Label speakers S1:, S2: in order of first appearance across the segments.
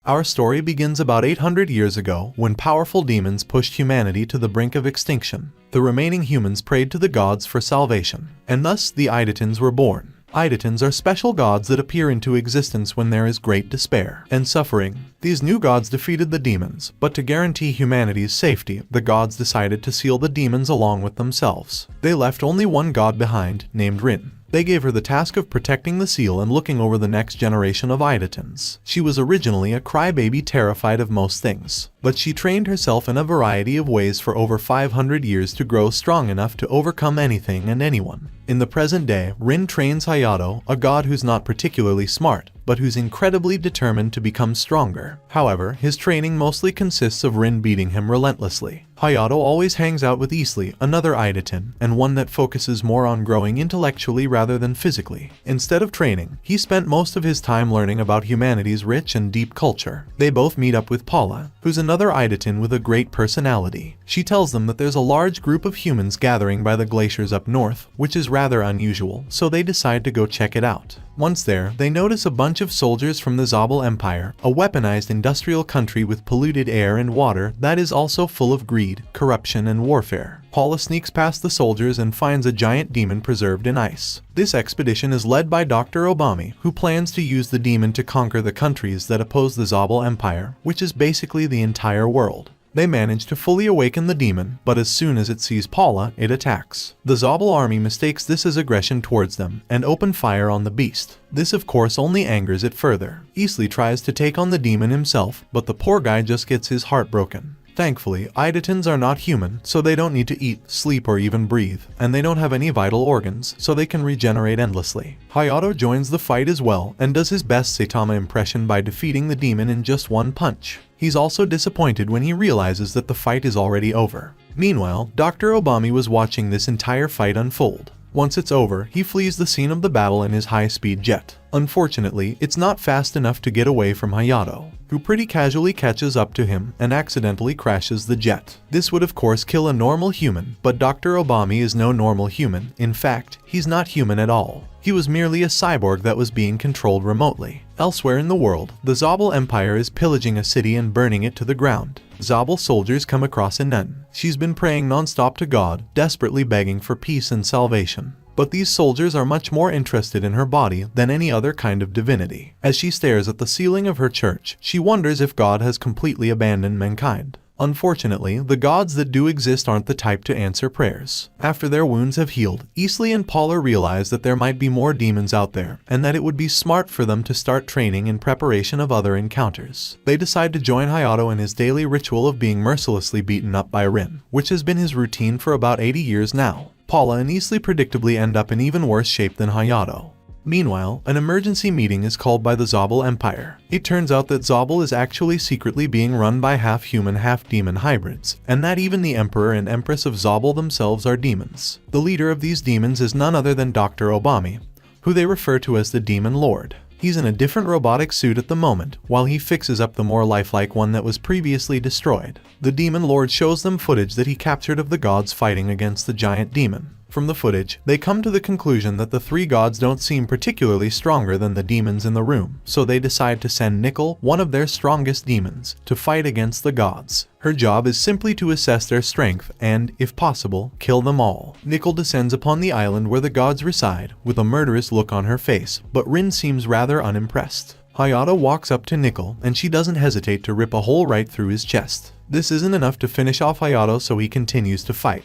S1: Our story begins about 800 years ago when powerful demons pushed humanity to the brink of extinction. The remaining humans prayed to the gods for salvation, and thus the Idetans were born. Idetans are special gods that appear into existence when there is great despair and suffering. These new gods defeated the demons, but to guarantee humanity's safety, the gods decided to seal the demons along with themselves. They left only one god behind, named Rin. They gave her the task of protecting the seal and looking over the next generation of Idetans. She was originally a crybaby terrified of most things, but she trained herself in a variety of ways for over 500 years to grow strong enough to overcome anything and anyone. In the present day, Rin trains Hayato, a god who's not particularly smart, but who's incredibly determined to become stronger. However, his training mostly consists of Rin beating him relentlessly. Hayato always hangs out with Isli, another Idetan, and one that focuses more on growing intellectually rather than physically. Instead of training, he spent most of his time learning about humanity's rich and deep culture. They both meet up with Paula, who's another Idetan with a great personality. She tells them that there's a large group of humans gathering by the glaciers up north, which is rather unusual, so they decide to go check it out. Once there, they notice a bunch of soldiers from the Zabal Empire, a weaponized industrial country with polluted air and water that is also full of greed, corruption, and warfare. Paula sneaks past the soldiers and finds a giant demon preserved in ice. This expedition is led by Dr. Obami, who plans to use the demon to conquer the countries that oppose the Zabal Empire, which is basically the entire world. They manage to fully awaken the demon, but as soon as it sees Paula, it attacks. The Zabal army mistakes this as aggression towards them and open fire on the beast. This of course only angers it further. Isli tries to take on the demon himself, but the poor guy just gets his heart broken. Thankfully, Idetans are not human, so they don't need to eat, sleep, or even breathe, and they don't have any vital organs, so they can regenerate endlessly. Hayato joins the fight as well and does his best Saitama impression by defeating the demon in just one punch. He's also disappointed when he realizes that the fight is already over. Meanwhile, Dr. Obami was watching this entire fight unfold. Once it's over, he flees the scene of the battle in his high-speed jet. Unfortunately, it's not fast enough to get away from Hayato, who pretty casually catches up to him and accidentally crashes the jet. This would of course kill a normal human, but Dr. Obami is no normal human. In fact, he's not human at all. He was merely a cyborg that was being controlled remotely. Elsewhere in the world, the Zabal Empire is pillaging a city and burning it to the ground. Zabal soldiers come across a nun. She's been praying non-stop to God, desperately begging for peace and salvation. But these soldiers are much more interested in her body than any other kind of divinity. As she stares at the ceiling of her church, she wonders if God has completely abandoned mankind. Unfortunately, the gods that do exist aren't the type to answer prayers. After their wounds have healed, Isli and Paula realize that there might be more demons out there, and that it would be smart for them to start training in preparation of other encounters. They decide to join Hayato in his daily ritual of being mercilessly beaten up by Rin, which has been his routine for about 80 years now. Paula and Isli predictably end up in even worse shape than Hayato. Meanwhile, an emergency meeting is called by the Zabal Empire. It turns out that Zabal is actually secretly being run by half-human, half-demon hybrids, and that even the Emperor and Empress of Zabal themselves are demons. The leader of these demons is none other than Dr. Obami, who they refer to as the Demon Lord. He's in a different robotic suit at the moment, while he fixes up the more lifelike one that was previously destroyed. The Demon Lord shows them footage that he captured of the gods fighting against the giant demon. From the footage, they come to the conclusion that the three gods don't seem particularly stronger than the demons in the room, so they decide to send Nickel, one of their strongest demons, to fight against the gods. Her job is simply to assess their strength and, if possible, kill them all. Nickel descends upon the island where the gods reside, with a murderous look on her face, but Rin seems rather unimpressed. Hayato walks up to Nickel, and she doesn't hesitate to rip a hole right through his chest. This isn't enough to finish off Hayato, so he continues to fight.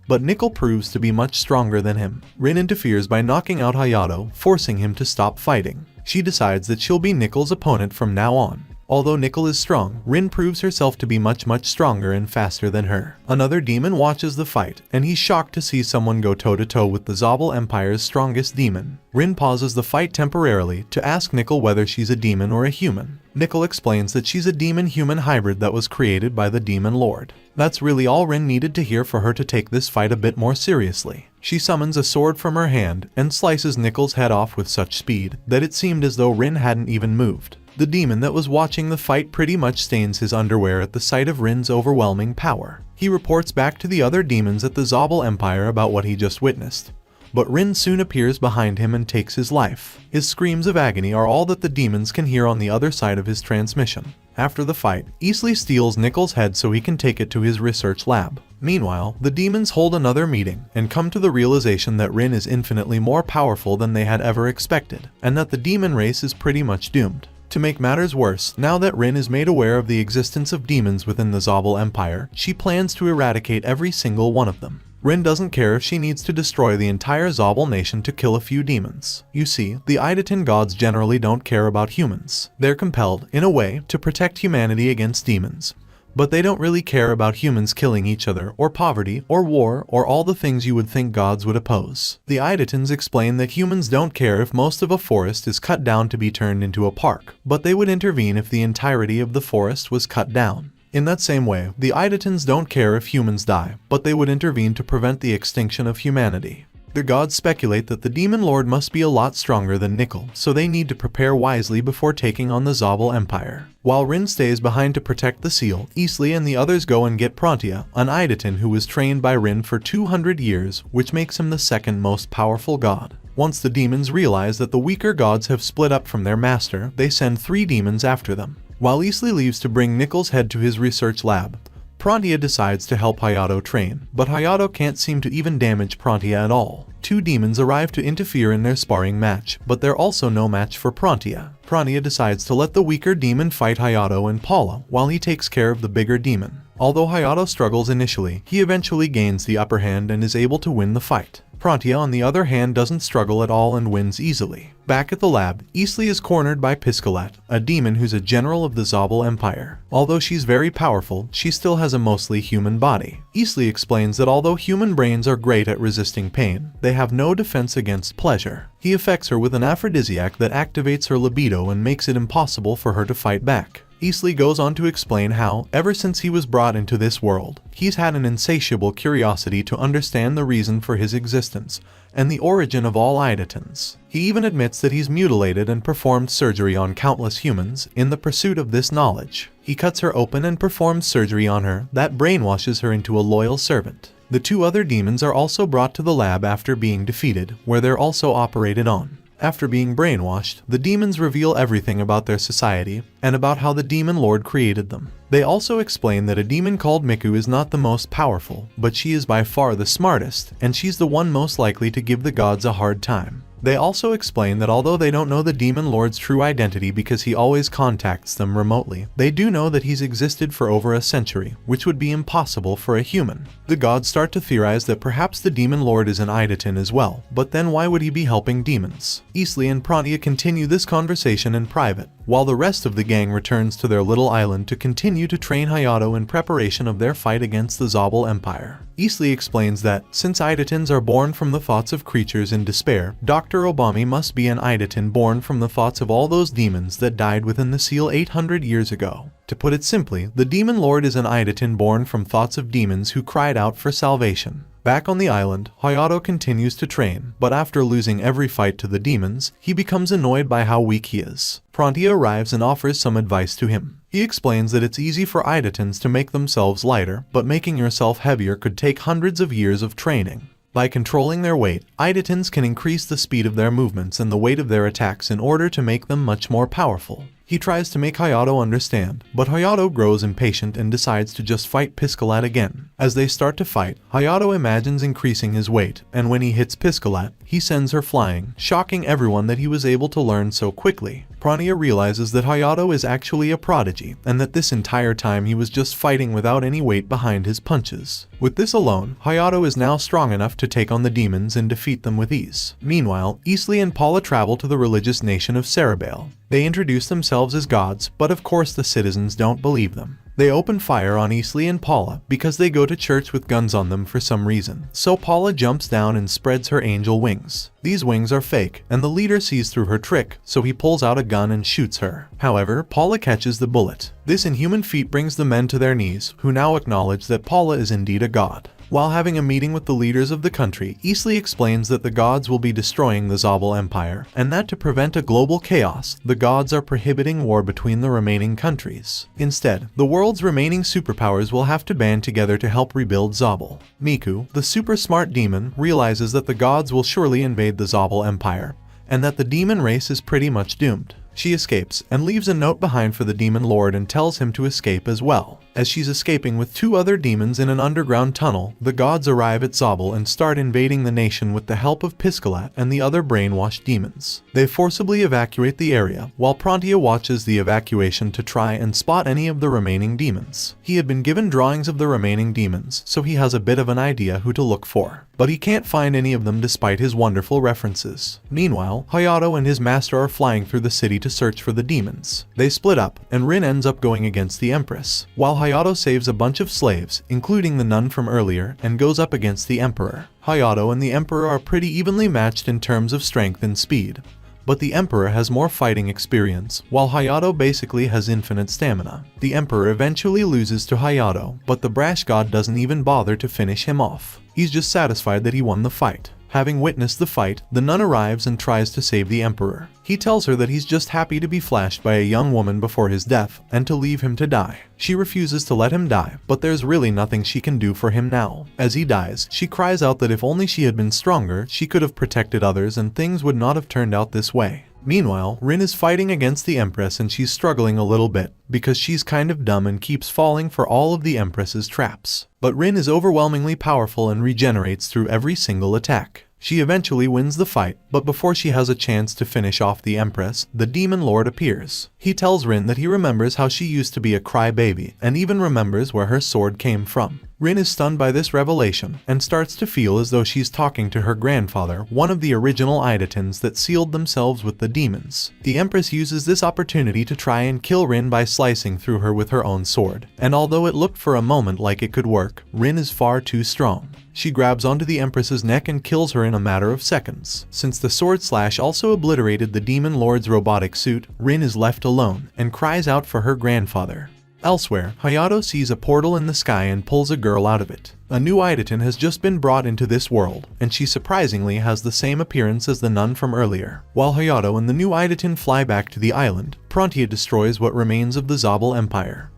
S1: But Nickel proves to be much stronger than him. Rin interferes by knocking out Hayato, forcing him to stop fighting. She decides that she'll be Nickel's opponent from now on. Although Nickel is strong, Rin proves herself to be much stronger and faster than her. Another demon watches the fight, and he's shocked to see someone go toe-to-toe with the Zabal Empire's strongest demon. Rin pauses the fight temporarily to ask Nickel whether she's a demon or a human. Nickel explains that she's a demon-human hybrid that was created by the Demon Lord. That's really all Rin needed to hear for her to take this fight a bit more seriously. She summons a sword from her hand and slices Nickel's head off with such speed that it seemed as though Rin hadn't even moved. The demon that was watching the fight pretty much stains his underwear at the sight of Rin's overwhelming power. He reports back to the other demons at the Zabal Empire about what he just witnessed. but Rin soon appears behind him and takes his life. His screams of agony are all that the demons can hear on the other side of his transmission. After the fight, Isley steals Nickel's head so he can take it to his research lab. Meanwhile, the demons hold another meeting and come to the realization that Rin is infinitely more powerful than they had ever expected, and that the demon race is pretty much doomed. To make matters worse, now that Rin is made aware of the existence of demons within the Zobel Empire, she plans to eradicate every single one of them. Rin doesn't care if she needs to destroy the entire Zobel nation to kill a few demons. You see, the Eideten gods generally don't care about humans. They're compelled, in a way, to protect humanity against demons. But they don't really care about humans killing each other, or poverty, or war, or all the things you would think gods would oppose. The Eidetens explain that humans don't care if most of a forest is cut down to be turned into a park, but they would intervene if the entirety of the forest was cut down. In that same way, the Eidetens don't care if humans die, but they would intervene to prevent the extinction of humanity. The gods speculate that the Demon Lord must be a lot stronger than Nickel, so they need to prepare wisely before taking on the Zobel Empire. While Rin stays behind to protect the seal, Isley and the others go and get Prontia, an Eideten who was trained by Rin for 200 years, which makes him the second most powerful god. Once the demons realize that the weaker gods have split up from their master, they send 3 demons after them. While Isley leaves to bring Nickel's head to his research lab, Prontia decides to help Hayato train, but Hayato can't seem to even damage Prontia at all. 2 demons arrive to interfere in their sparring match, but they're also no match for Prontia. Prontia decides to let the weaker demon fight Hayato and Paula while he takes care of the bigger demon. Although Hayato struggles initially, he eventually gains the upper hand and is able to win the fight. Prontia, on the other hand, doesn't struggle at all and wins easily. Back at the lab, Isley is cornered by Piscalet, a demon who's a general of the Zobel Empire. Although she's very powerful, she still has a mostly human body. Isley explains that although human brains are great at resisting pain, they have no defense against pleasure. He affects her with an aphrodisiac that activates her libido and makes it impossible for her to fight back. Isley goes on to explain how, ever since he was brought into this world, he's had an insatiable curiosity to understand the reason for his existence and the origin of all Eidetens. He even admits that he's mutilated and performed surgery on countless humans in the pursuit of this knowledge. He cuts her open and performs surgery on her that brainwashes her into a loyal servant. The 2 other demons are also brought to the lab after being defeated, where they're also operated on. After being brainwashed, the demons reveal everything about their society and about how the Demon Lord created them. They also explain that a demon called Miku is not the most powerful, but she is by far the smartest, and she's the one most likely to give the gods a hard time. They also explain that although they don't know the Demon Lord's true identity because he always contacts them remotely, they do know that he's existed for over a century, which would be impossible for a human. The gods start to theorize that perhaps the Demon Lord is an Eideten as well, but then why would he be helping demons? Isley and Prontia continue this conversation in private, while the rest of the gang returns to their little island to continue to train Hayato in preparation of their fight against the Zobel Empire. Isley explains that, since Eidetens are born from the thoughts of creatures in despair, Dr. Obami must be an Eideten born from the thoughts of all those demons that died within the seal 800 years ago. To put it simply, the Demon Lord is an Eideten born from thoughts of demons who cried out for salvation. Back on the island, Hayato continues to train, but after losing every fight to the demons, he becomes annoyed by how weak he is. Prontia arrives and offers some advice to him. He explains that it's easy for Eidetens to make themselves lighter, but making yourself heavier could take hundreds of years of training. By controlling their weight, Eidetens can increase the speed of their movements and the weight of their attacks in order to make them much more powerful. He tries to make Hayato understand, but Hayato grows impatient and decides to just fight Piscalat again. As they start to fight, Hayato imagines increasing his weight, and when he hits Piscalat, he sends her flying, shocking everyone that he was able to learn so quickly. Prontia realizes that Hayato is actually a prodigy, and that this entire time he was just fighting without any weight behind his punches. With this alone, Hayato is now strong enough to take on the demons and defeat them with ease. Meanwhile, Isley and Paula travel to the religious nation of Cerebale. They introduce themselves as gods, but of course the citizens don't believe them. They open fire on Isley and Paula because they go to church with guns on them for some reason, so Paula jumps down and spreads her angel wings. These wings are fake, and the leader sees through her trick, so he pulls out a gun and shoots her. However, Paula catches the bullet. This inhuman feat brings the men to their knees, who now acknowledge that Paula is indeed a god. While having a meeting with the leaders of the country, Isli explains that the gods will be destroying the Zabel Empire, and that to prevent a global chaos, the gods are prohibiting war between the remaining countries. Instead, the world's remaining superpowers will have to band together to help rebuild Zabel. Miku, the super smart demon, realizes that the gods will surely invade the Zabel Empire, and that the demon race is pretty much doomed. She escapes and leaves a note behind for the demon lord and tells him to escape as well. As she's escaping with 2 other demons in an underground tunnel, the gods arrive at Zabel and start invading the nation with the help of Piscalat and the other brainwashed demons. They forcibly evacuate the area, while Prontia watches the evacuation to try and spot any of the remaining demons. He had been given drawings of the remaining demons, so he has a bit of an idea who to look for. But he can't find any of them despite his wonderful references. Meanwhile, Hayato and his master are flying through the city to search for the demons. They split up, and Rin ends up going against the Empress, while Hayato saves a bunch of slaves, including the nun from earlier, and goes up against the Emperor. Hayato and the Emperor are pretty evenly matched in terms of strength and speed, but the Emperor has more fighting experience, while Hayato basically has infinite stamina. The Emperor eventually loses to Hayato, but the brash god doesn't even bother to finish him off. He's just satisfied that he won the fight. Having witnessed the fight, the nun arrives and tries to save the Emperor. He tells her that he's just happy to be flashed by a young woman before his death, and to leave him to die. She refuses to let him die, but there's really nothing she can do for him now. As he dies, she cries out that if only she had been stronger, she could have protected others and things would not have turned out this way. Meanwhile, Rin is fighting against the Empress and she's struggling a little bit, because she's kind of dumb and keeps falling for all of the Empress's traps. But Rin is overwhelmingly powerful and regenerates through every single attack. She eventually wins the fight, but before she has a chance to finish off the Empress, the Demon Lord appears. He tells Rin that he remembers how she used to be a crybaby, and even remembers where her sword came from. Rin is stunned by this revelation, and starts to feel as though she's talking to her grandfather, one of the original Idatins that sealed themselves with the demons. The Empress uses this opportunity to try and kill Rin by slicing through her with her own sword, and although it looked for a moment like it could work, Rin is far too strong. She grabs onto the Empress's neck and kills her in a matter of seconds. Since the sword slash also obliterated the Demon Lord's robotic suit, Rin is left alone, and cries out for her grandfather. Elsewhere, Hayato sees a portal in the sky and pulls a girl out of it. A new Idatin has just been brought into this world, and she surprisingly has the same appearance as the nun from earlier. While Hayato and the new Idatin fly back to the island, Prontia destroys what remains of the Zabel Empire.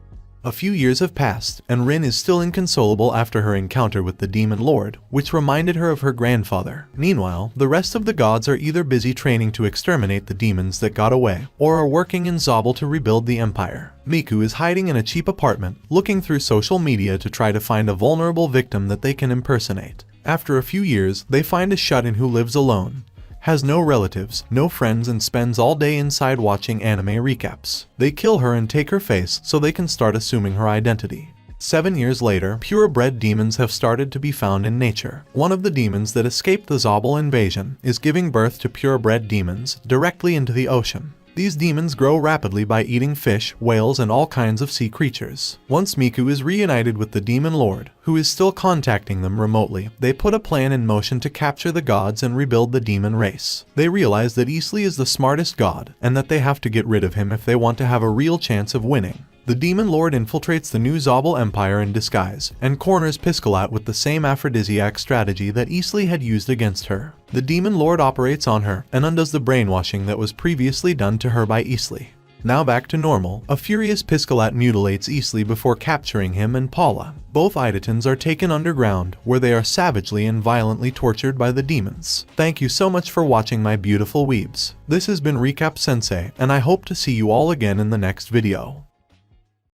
S1: A few years have passed, and Rin is still inconsolable after her encounter with the Demon Lord, which reminded her of her grandfather. Meanwhile, the rest of the gods are either busy training to exterminate the demons that got away, or are working in Zabel to rebuild the empire. Miku is hiding in a cheap apartment, looking through social media to try to find a vulnerable victim that they can impersonate. After a few years, they find a shut-in who lives alone, has no relatives, no friends, and spends all day inside watching anime recaps. They kill her and take her face so they can start assuming her identity. 7 years later, purebred demons have started to be found in nature. One of the demons that escaped the Zabel invasion is giving birth to purebred demons directly into the ocean. These demons grow rapidly by eating fish, whales, and all kinds of sea creatures. Once Miku is reunited with the Demon Lord, who is still contacting them remotely, they put a plan in motion to capture the gods and rebuild the demon race. They realize that Isli is the smartest god, and that they have to get rid of him if they want to have a real chance of winning. The Demon Lord infiltrates the new Zabel Empire in disguise, and corners Piscalat with the same aphrodisiac strategy that Isli had used against her. The Demon Lord operates on her, and undoes the brainwashing that was previously done to her by Isli. Now back to normal, a furious Piscalat mutilates Isli before capturing him and Paula. Both Idatins are taken underground, where they are savagely and violently tortured by the demons. Thank you so much for watching, my beautiful weebs. This has been Recap Sensei, and I hope to see you all again in the next video.